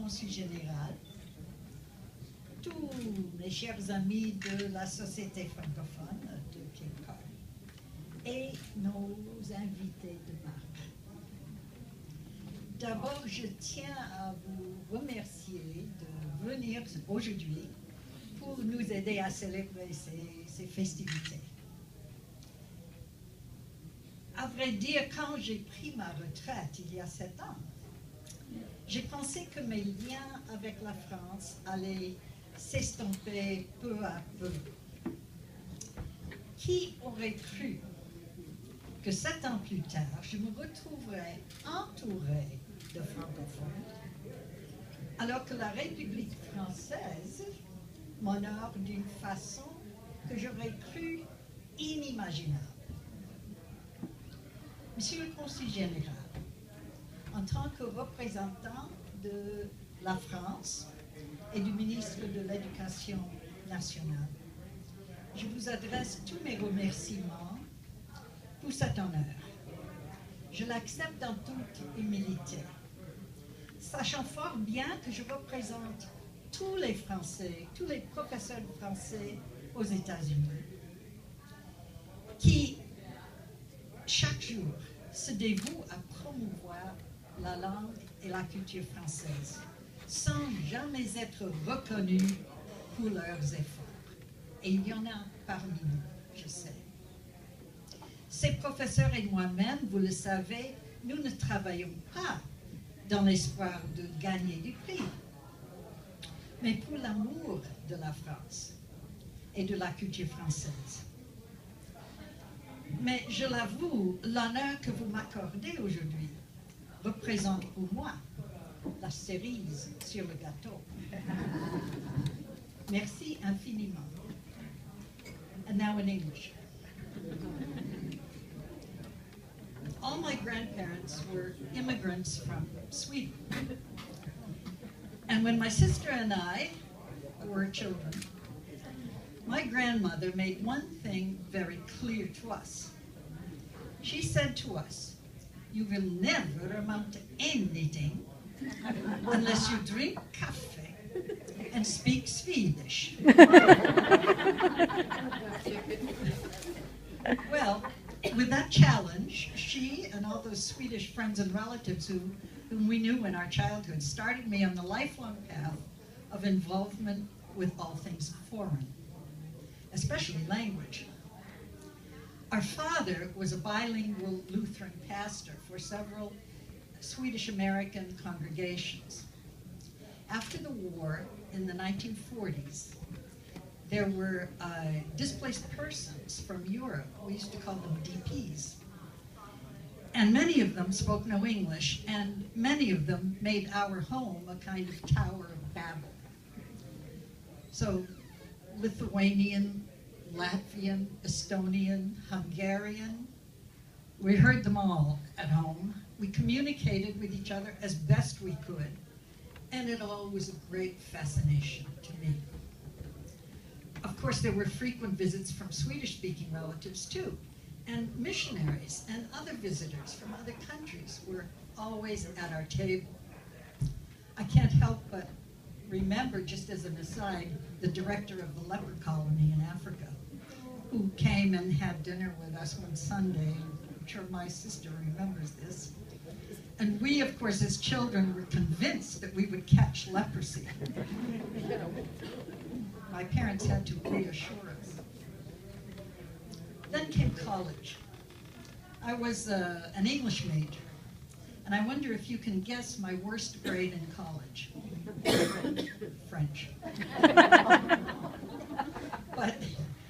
Consul général, tous mes chers amis de la Société francophone de Cape Cod et nos invités de marque. D'abord, je tiens à vous remercier de venir aujourd'hui pour nous aider à célébrer ces festivités. À vrai dire, quand j'ai pris ma retraite il y a 7 ans, j'ai pensé que mes liens avec la France allaient s'estomper peu à peu. Qui aurait cru que 7 ans plus tard, je me retrouverais entourée de francophones, alors que la République française m'honore d'une façon que j'aurais cru inimaginable. Monsieur le Consul général, en tant que représentant de la France et du ministre de l'Éducation nationale, je vous adresse tous mes remerciements pour cet honneur. Je l'accepte dans toute humilité, sachant fort bien que je représente tous les Français, tous les professeurs de français aux États-Unis, qui, chaque jour, se dévouent à promouvoir la langue et la culture française, sans jamais être reconnus pour leurs efforts. Et il y en a parmi nous, je sais. Ces professeurs et moi-même, vous le savez, nous ne travaillons pas dans l'espoir de gagner du prix, mais pour l'amour de la France et de la culture française. Mais je l'avoue, l'honneur que vous m'accordez aujourd'hui représente pour moi la cerise sur le gâteau. Merci infiniment. And now in English. All my grandparents were immigrants from Sweden. And when my sister and I were children, my grandmother made one thing very clear to us. She said to us, "You will never amount to anything unless you drink coffee and speak Swedish." Well, with that challenge, she and all those Swedish friends and relatives whom we knew in our childhood started me on the lifelong path of involvement with all things foreign, especially language. Our father was a bilingual Lutheran pastor for several Swedish-American congregations. After the war in the 1940s, there were displaced persons from Europe. We used to call them DPs. And many of them spoke no English, and many of them made our home a kind of Tower of Babel. So Lithuanian, Latvian, Estonian, Hungarian, we heard them all at home. We communicated with each other as best we could, and it all was a great fascination to me. Of course, there were frequent visits from Swedish-speaking relatives too, and missionaries and other visitors from other countries were always at our table. I can't help but remember, just as an aside, the director of the leper colony in Africa, who came and had dinner with us one Sunday. I'm sure my sister remembers this. And we, of course, as children, were convinced that we would catch leprosy. My parents had to reassure us. Then came college. I was an English major, and I wonder if you can guess my worst grade in college. French. But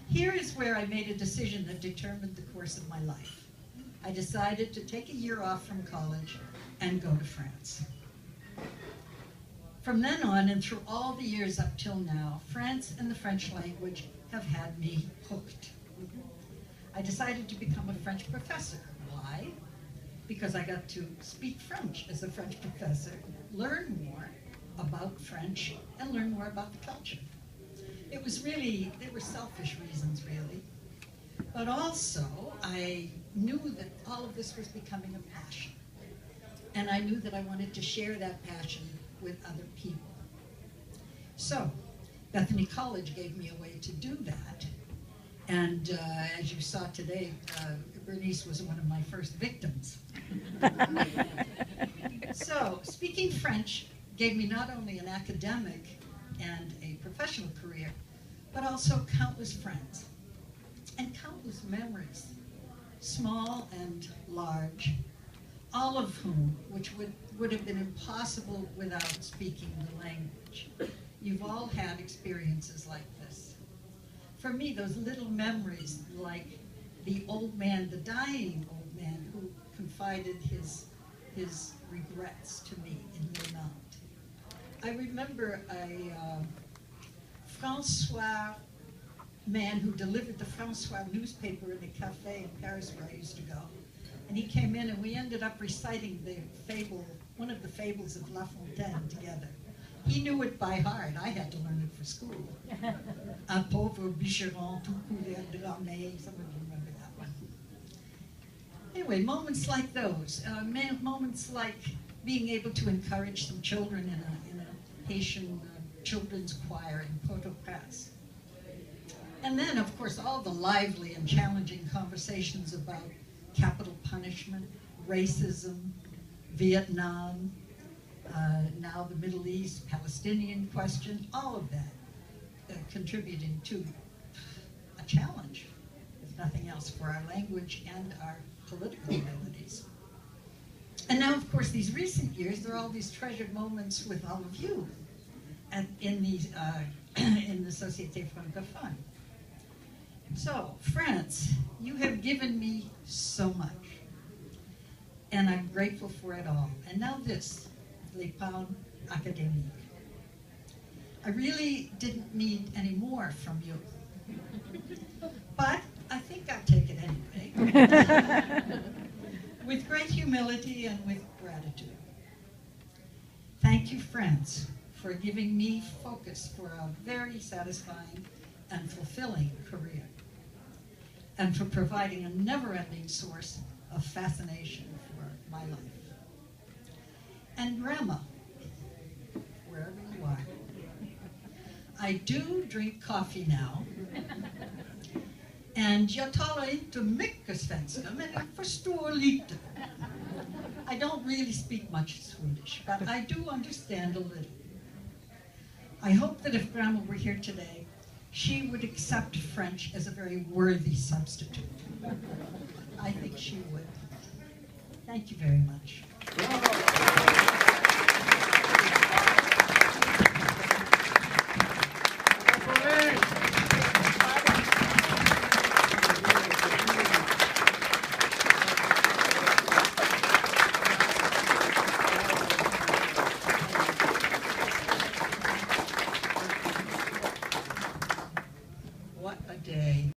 here is where I made a decision that determined the course of my life. I decided to take a year off from college and go to France. From then on, and through all the years up till now, France and the French language have had me hooked. I decided to become a French professor. Why? Because I got to speak French as a French professor, learn more about French, and learn more about the culture. It was really, they were selfish reasons, really. But also, I knew that all of this was becoming a passion. And I knew that I wanted to share that passion with other people. So, Bethany College gave me a way to do that. And as you saw today, Bernice was one of my first victims. So, speaking French gave me not only an academic and a professional career, but also countless friends and countless memories, small and large, all of whom, which would have been impossible without speaking the language. You've all had experiences like this. For me, those little memories, like the old man, the dying old man, who confided his regrets to me in Le Nantes. I remember a François man who delivered the François newspaper in a cafe in Paris where I used to go. And he came in and we ended up reciting the fable, one of the fables of La Fontaine together. He knew it by heart. I had to learn it for school. Un pauvre bûcheron tout couvert de ramée. Some of you remember that one. Anyway, moments like those, moments like being able to encourage some children in a Haitian children's choir in Port-au-Prince. And then, of course, all the lively and challenging conversations about capital punishment, racism, Vietnam, now the Middle East, Palestinian question, all of that contributing to a challenge, if nothing else, for our language and our political abilities. And now, of course, these recent years, there are all these treasured moments with all of you in the Société Francophone. So, France, you have given me so much, and I'm grateful for it all. And now this, les palmes académiques. I really didn't need any more from you, but I think I'll take it anyway, with great humility and with gratitude. Thank you, France, for giving me focus for a very satisfying and fulfilling career, and for providing a never-ending source of fascination for my life. And Grandma, wherever you are, I do drink coffee now, and jag talar inte mycket svenska, men jag förstår lite. I don't really speak much Swedish, but I do understand a little. I hope that if Grandma were here today, she would accept French as a very worthy substitute. I think she would. Thank you very much.